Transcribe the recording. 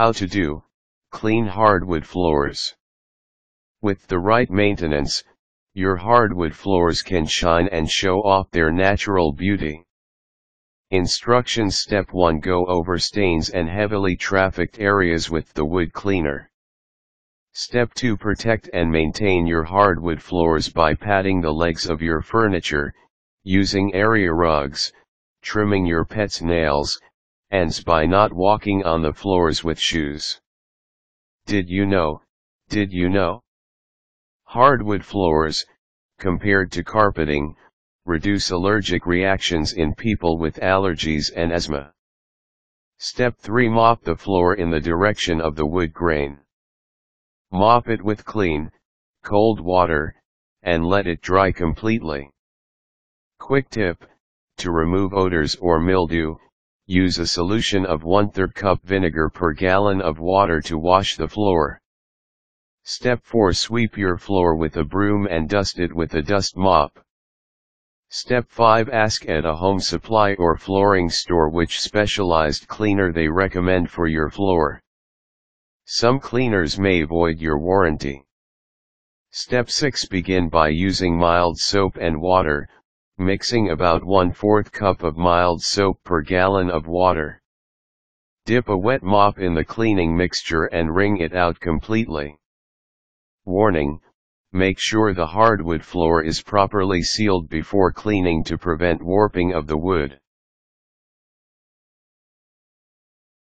How to do, clean hardwood floors. With the right maintenance, your hardwood floors can shine and show off their natural beauty. Instructions: Step 1. Go over stains and heavily trafficked areas with the wood cleaner. Step 2. Protect and maintain your hardwood floors by patting the legs of your furniture, using area rugs, trimming your pet's nails, and by not walking on the floors with shoes. Did you know? Hardwood floors, compared to carpeting, reduce allergic reactions in people with allergies and asthma. Step 3. Mop the floor in the direction of the wood grain. Mop it with clean, cold water, and let it dry completely. Quick tip: to remove odors or mildew, use a solution of 1/3 cup vinegar per gallon of water to wash the floor. Step 4. Sweep your floor with a broom and dust it with a dust mop. Step 5. Ask at a home supply or flooring store which specialized cleaner they recommend for your floor. Some cleaners may void your warranty. Step 6. Begin by using mild soap and water, mixing about 1/4 cup of mild soap per gallon of water. Dip a wet mop in the cleaning mixture and wring it out completely. Warning: make sure the hardwood floor is properly sealed before cleaning to prevent warping of the wood.